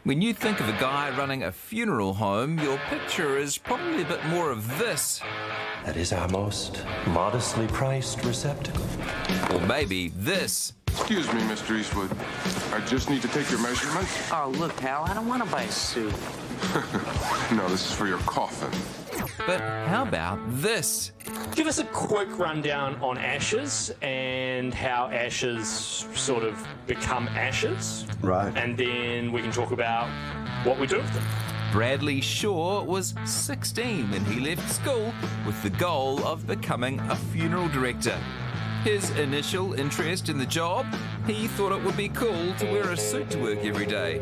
When you think of a guy running a funeral home, your picture is probably a bit more of this. That is our most modestly priced receptacle. Or maybe this. Excuse me, Mr. Eastwood. I just need to take your measurements. Oh, look, pal, I don't want to buy a suit. No, this is for your coffin. But how about this? Give us a quick rundown on ashes and how ashes sort of become ashes. Right. And then we can talk about what we do with them. Bradley Shaw was 16 when he left school with the goal of becoming a funeral director. His initial interest in the job, he thought it would be cool to wear a suit to work every day.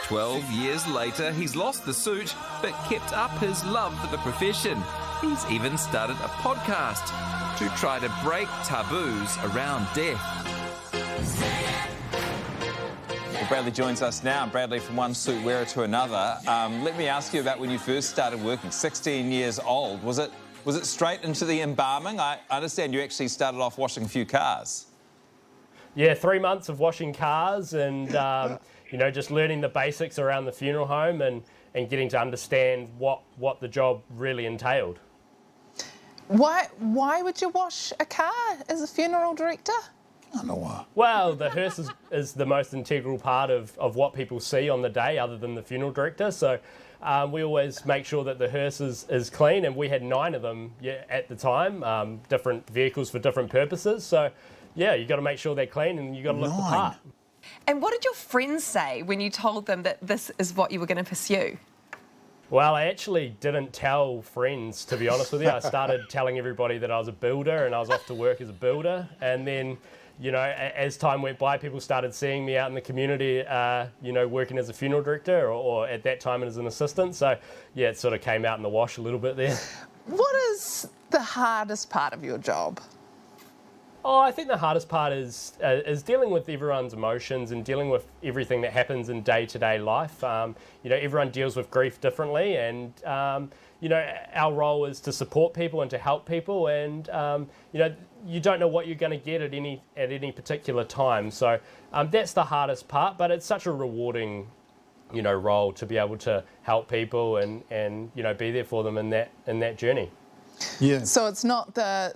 12 years later, he's lost the suit, but kept up his love for the profession. He's even started a podcast to try to break taboos around death. Well, Bradley joins us now. Bradley, from one suit wearer to another. Let me ask you about when you first started working, 16 years old. Was it straight into the embalming? I understand you actually started off washing a few cars. Yeah, 3 months of washing cars and, you know, just learning the basics around the funeral home and getting to understand what the job really entailed. Why would you wash a car as a funeral director? I don't know why. Well, the hearse is the most integral part of what people see on the day other than the funeral director. So we always make sure that the hearse is clean, and we had 9 of them at the time, different vehicles for different purposes. So, yeah, you got to make sure they're clean and you got to look the part. And what did your friends say when you told them that this is what you were going to pursue? Well, I actually didn't tell friends, to be honest with you. I started telling everybody that I was a builder and I was off to work as a builder. And then, you know, as time went by, people started seeing me out in the community, you know, working as a funeral director or at that time as an assistant. So, yeah, it sort of came out in the wash a little bit there. What is the hardest part of your job? Oh, I think the hardest part is dealing with everyone's emotions and dealing with everything that happens in day-to-day life. You know, everyone deals with grief differently, and you know, our role is to support people and to help people. And you know, you don't know what you're going to get at any particular time. So that's the hardest part. But it's such a rewarding, you know, role to be able to help people and you know, be there for them in that journey. Yeah. So it's not the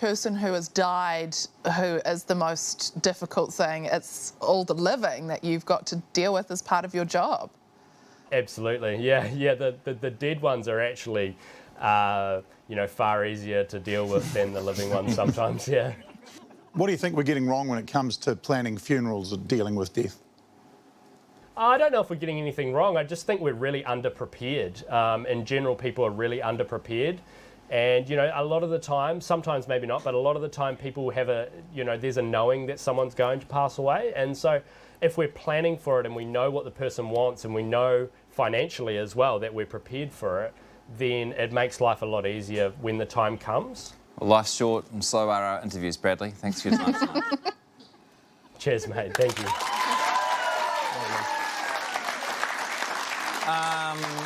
person who has died who is the most difficult thing. It's all the living that you've got to deal with as part of your job. Absolutely, yeah. The dead ones are actually, you know, far easier to deal with than the living ones sometimes. Yeah. What do you think we're getting wrong when it comes to planning funerals or dealing with death? I don't know if we're getting anything wrong. I just think we're really underprepared. In general, people are really underprepared. And, you know, a lot of the time, sometimes maybe not, but a lot of the time people have you know, there's a knowing that someone's going to pass away. And so if we're planning for it and we know what the person wants and we know financially as well that we're prepared for it, then it makes life a lot easier when the time comes. Well, life's short and so are our interviews, Bradley. Thanks for your time. Cheers, mate. Thank you.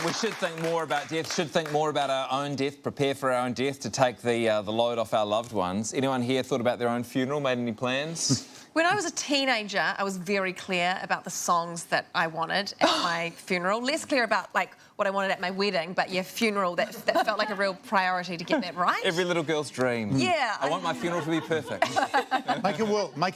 We should think more about death, should think more about our own death, prepare for our own death to take the load off our loved ones. Anyone here thought about their own funeral, made any plans? When I was a teenager, I was very clear about the songs that I wanted at my funeral. Less clear about, like, what I wanted at my wedding, but yeah, funeral, that felt like a real priority to get that right. Every little girl's dream. Yeah. I want my funeral to be perfect. Make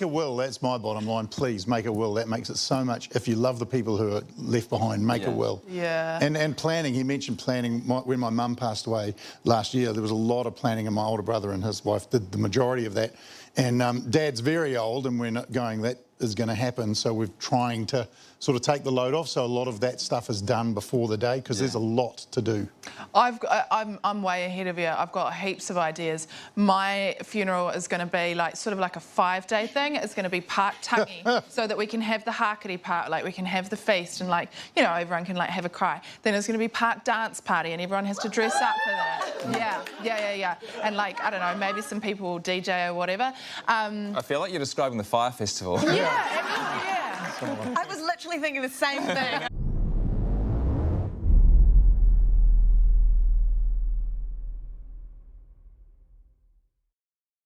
a will, that's my bottom line. Please, make a will. That makes it so much. If you love the people who are left behind, make a will. Yeah. And planning, he mentioned planning. When my mum passed away last year, there was a lot of planning, and my older brother and his wife did the majority of that. And Dad's very old, and we're not going, that is going to happen, so we're trying to sort of take the load off, so a lot of that stuff is done before the day, because there's a lot to do. I'm way ahead of you. I've got heaps of ideas. My funeral is going to be like sort of like a 5-day thing. It's going to be part tangi, so that we can have the hakari part, like we can have the feast and, like, you know, everyone can like have a cry. Then it's going to be part dance party, and everyone has to dress up for that. Yeah. And, like, I don't know, maybe some people will DJ or whatever. I feel like you're describing the fire festival. Yeah. I was literally thinking the same thing.